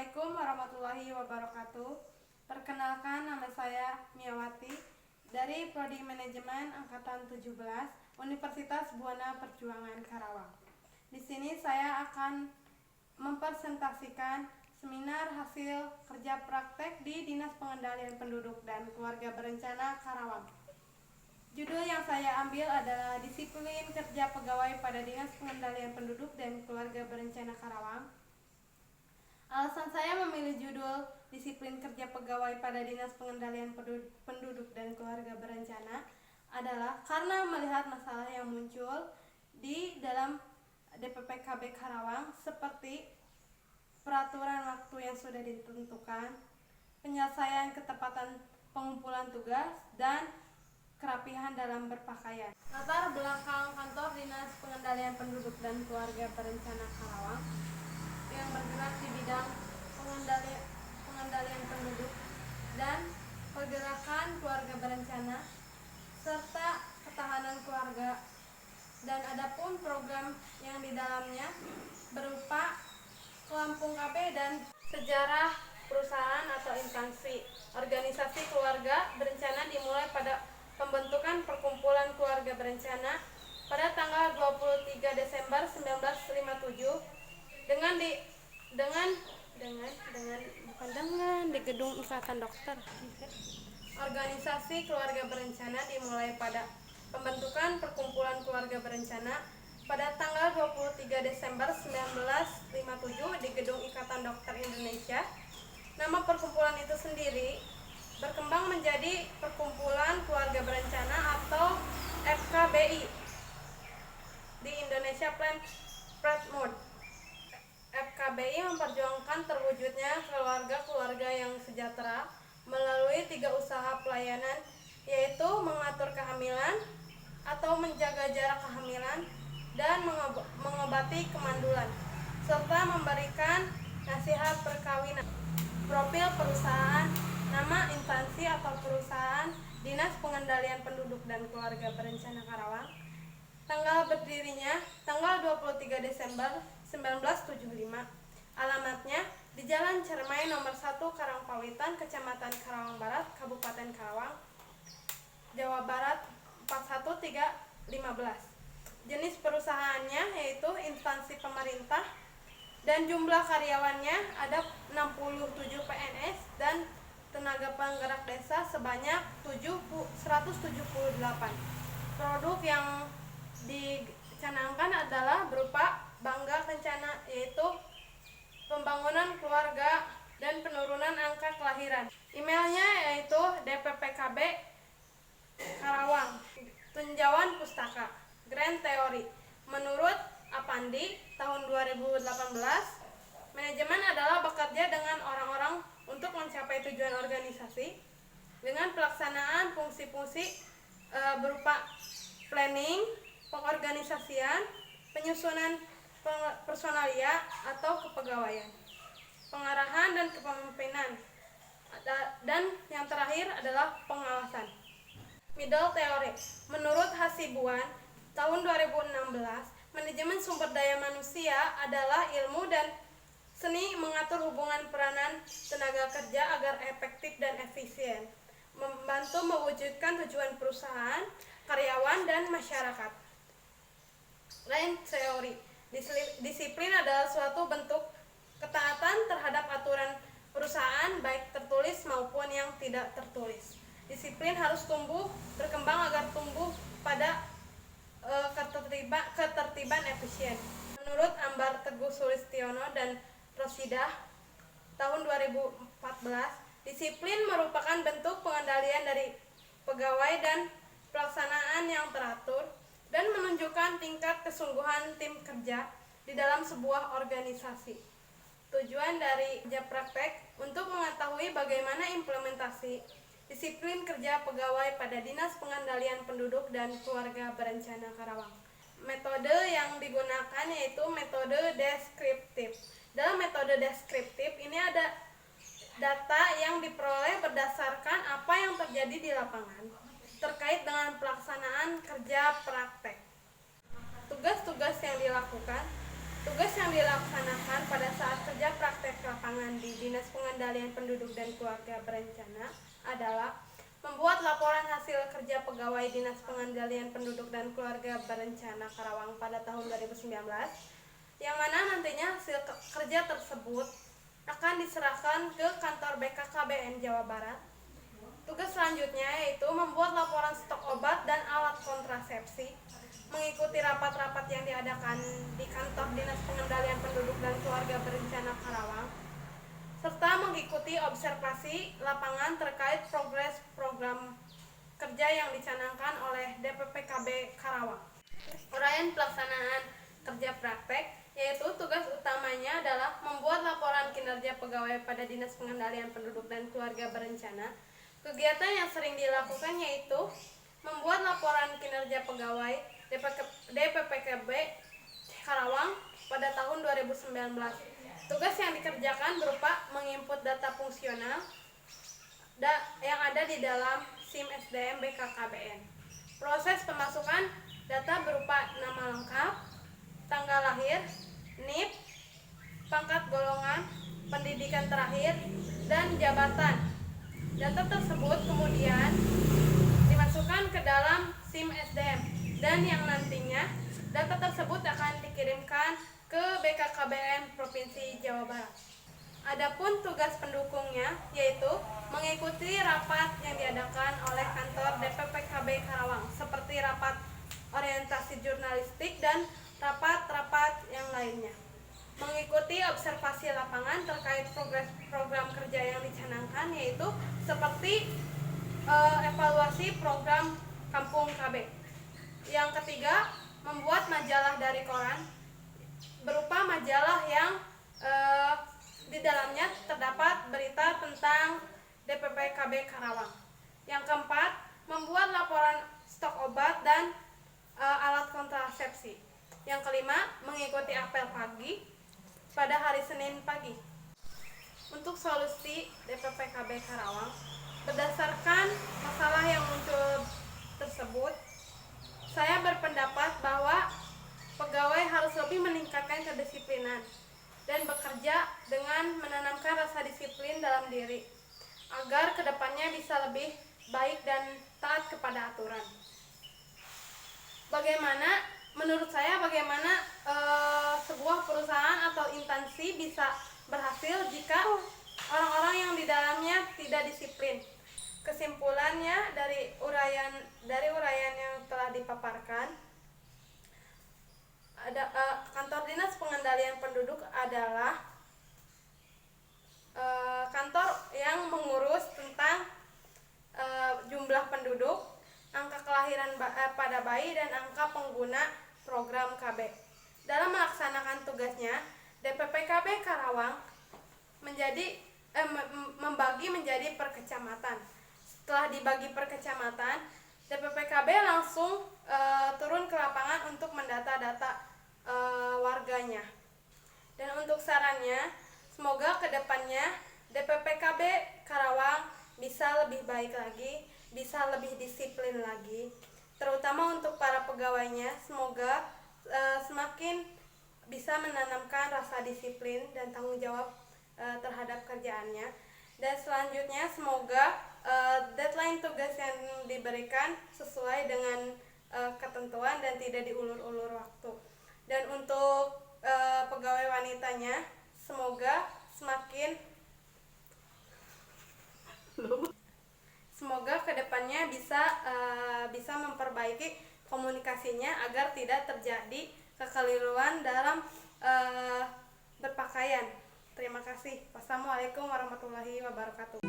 Assalamualaikum warahmatullahi wabarakatuh. Perkenalkan, nama saya Miawati dari Prodi Manajemen Angkatan 17 Universitas Buana Perjuangan Karawang. Di sini saya akan mempresentasikan seminar hasil kerja praktek di Dinas Pengendalian Penduduk dan Keluarga Berencana Karawang. Judul yang saya ambil adalah Disiplin Kerja Pegawai pada Dinas Pengendalian Penduduk dan Keluarga Berencana Karawang. Alasan saya memilih judul Disiplin Kerja Pegawai pada Dinas Pengendalian Penduduk dan Keluarga Berencana adalah karena melihat masalah yang muncul di dalam DPPKB Karawang seperti peraturan waktu yang sudah ditentukan, penyelesaian ketepatan pengumpulan tugas, dan kerapihan dalam berpakaian. Latar belakang kantor Dinas Pengendalian Penduduk dan Keluarga Berencana Karawang yang bergerak di bidang pengendalian penduduk dan pergerakan keluarga berencana serta ketahanan keluarga, dan adapun program yang di dalamnya berupa Kelampung KB dan sejarah perusahaan atau instansi organisasi keluarga berencana dimulai pada pembentukan perkumpulan keluarga berencana pada tanggal 23 Desember 1957 di Gedung Ikatan Dokter. Organisasi keluarga berencana dimulai pada pembentukan perkumpulan keluarga berencana pada tanggal 23 Desember 1957 di Gedung Ikatan Dokter Indonesia. Nama perkumpulan itu sendiri berkembang menjadi Perkumpulan Keluarga Berencana atau FKBI di Indonesia Plant Mode. FKBI memperjuangkan terwujudnya keluarga-keluarga yang sejahtera melalui 3 usaha pelayanan, yaitu mengatur kehamilan atau menjaga jarak kehamilan dan mengobati kemandulan, serta memberikan nasihat perkawinan. Profil perusahaan: nama instansi atau perusahaan Dinas Pengendalian Penduduk dan Keluarga Berencana Karawang. Tanggal berdirinya tanggal 23 Desember 1975. Alamatnya di Jalan Cermai nomor 1 Karangpawitan, Kecamatan Karawang Barat, Kabupaten Karawang, Jawa Barat 41315. Jenis perusahaannya yaitu instansi pemerintah dan jumlah karyawannya ada 67 PNS dan tenaga penggerak desa sebanyak 178. Produk yang dicanangkan adalah berupa Bangga Kencana, yaitu pembangunan keluarga dan penurunan angka kelahiran. Emailnya yaitu dppkb Karawang, tinjauan pustaka, Grand Theory. Menurut Apandi tahun 2018, manajemen adalah bekerja dengan orang-orang untuk mencapai tujuan organisasi dengan pelaksanaan fungsi-fungsi berupa planning, pengorganisasian, penyusunan personalia atau kepegawaian, pengarahan dan kepemimpinan, dan yang terakhir adalah pengawasan. Middle Theory. Menurut Hasibuan tahun 2016, manajemen sumber daya manusia adalah ilmu dan seni mengatur hubungan peranan tenaga kerja agar efektif dan efisien, membantu mewujudkan tujuan perusahaan, karyawan, dan masyarakat. Lain Theory. Disiplin adalah suatu bentuk ketaatan terhadap aturan perusahaan baik tertulis maupun yang tidak tertulis. Disiplin harus tumbuh berkembang agar tumbuh pada ketertiban efisien. Menurut Ambar Teguh Sulistiono dan Rosidah tahun 2014, disiplin merupakan bentuk pengendalian dari pegawai dan pelaksanaan yang teratur dan menunjukkan tingkat kesungguhan tim kerja di dalam sebuah organisasi. Tujuan dari kerja praktek untuk mengetahui bagaimana implementasi disiplin kerja pegawai pada Dinas Pengendalian Penduduk dan Keluarga Berencana Karawang. Metode yang digunakan yaitu metode deskriptif. Dalam metode deskriptif ini ada data yang diperoleh berdasarkan apa yang terjadi di lapangan terkait dengan pelaksanaan kerja praktek. Tugas-tugas yang dilakukan Tugas yang dilaksanakan pada saat kerja praktek lapangan di Dinas Pengendalian Penduduk dan Keluarga Berencana adalah membuat laporan hasil kerja pegawai Dinas Pengendalian Penduduk dan Keluarga Berencana Karawang pada tahun 2019, yang mana nantinya hasil kerja tersebut akan diserahkan ke kantor BKKBN Jawa Barat. Tugas selanjutnya yaitu membuat laporan stok obat dan alat kontrasepsi, mengikuti rapat-rapat yang diadakan di kantor Dinas Pengendalian Penduduk dan Keluarga Berencana Karawang, serta mengikuti observasi lapangan terkait progres program kerja yang dicanangkan oleh DPPKB Karawang. Uraian pelaksanaan kerja praktek, yaitu tugas utamanya adalah membuat laporan kinerja pegawai pada Dinas Pengendalian Penduduk dan Keluarga Berencana. Kegiatan yang sering dilakukan yaitu membuat laporan kinerja pegawai DPPKB Karawang pada tahun 2019. Tugas yang dikerjakan berupa menginput data fungsional yang ada di dalam SIM SDM BKKBN. Proses pemasukan data berupa nama lengkap, tanggal lahir, NIP, pangkat golongan, pendidikan terakhir, dan jabatan. Data tersebut kemudian dimasukkan ke dalam SIM SDM dan yang nantinya data tersebut akan dikirimkan ke BKKBN Provinsi Jawa Barat. Adapun tugas pendukungnya yaitu mengikuti rapat yang diadakan oleh kantor DPPKB Karawang seperti rapat orientasi jurnalistik dan rapat-rapat yang lainnya. Mengikuti observasi lapangan terkait progres program kerja yang dicanangkan yaitu seperti evaluasi program Kampung KB. Yang ketiga, membuat majalah dari koran berupa majalah yang di dalamnya terdapat berita tentang DPPKB Karawang. Yang keempat, membuat laporan stok obat dan alat kontrasepsi. Yang kelima, mengikuti apel pagi pada hari Senin pagi. Untuk solusi DPPKB Karawang, berdasarkan masalah yang muncul tersebut, saya berpendapat bahwa pegawai harus lebih meningkatkan kedisiplinan dan bekerja dengan menanamkan rasa disiplin dalam diri agar kedepannya bisa lebih baik dan taat kepada aturan. Menurut saya bagaimana sebuah perusahaan atau instansi bisa berhasil jika orang-orang yang di dalamnya tidak disiplin. Kesimpulannya dari uraian yang telah dipaparkan, kantor Dinas Pengendalian Penduduk adalah kantor yang mengurus tentang jumlah penduduk, angka kelahiran pada bayi, dan angka pengguna program KB. Dalam melaksanakan tugasnya, DPPKB Karawang membagi menjadi per kecamatan. Setelah dibagi per kecamatan, DPPKB langsung turun ke lapangan untuk mendata data warganya. Dan untuk sarannya, semoga kedepannya DPPKB Karawang bisa lebih baik lagi, bisa lebih disiplin lagi, terutama untuk para pegawainya. Semoga semakin bisa menanamkan rasa disiplin dan tanggung jawab terhadap kerjaannya. Dan selanjutnya semoga deadline tugas yang diberikan sesuai dengan ketentuan dan tidak diulur-ulur waktu. Dan untuk pegawai wanitanya, semoga kedepannya bisa memperbaiki komunikasinya agar tidak terjadi kekeliruan dalam berpakaian. Terima kasih. Wassalamualaikum warahmatullahi wabarakatuh.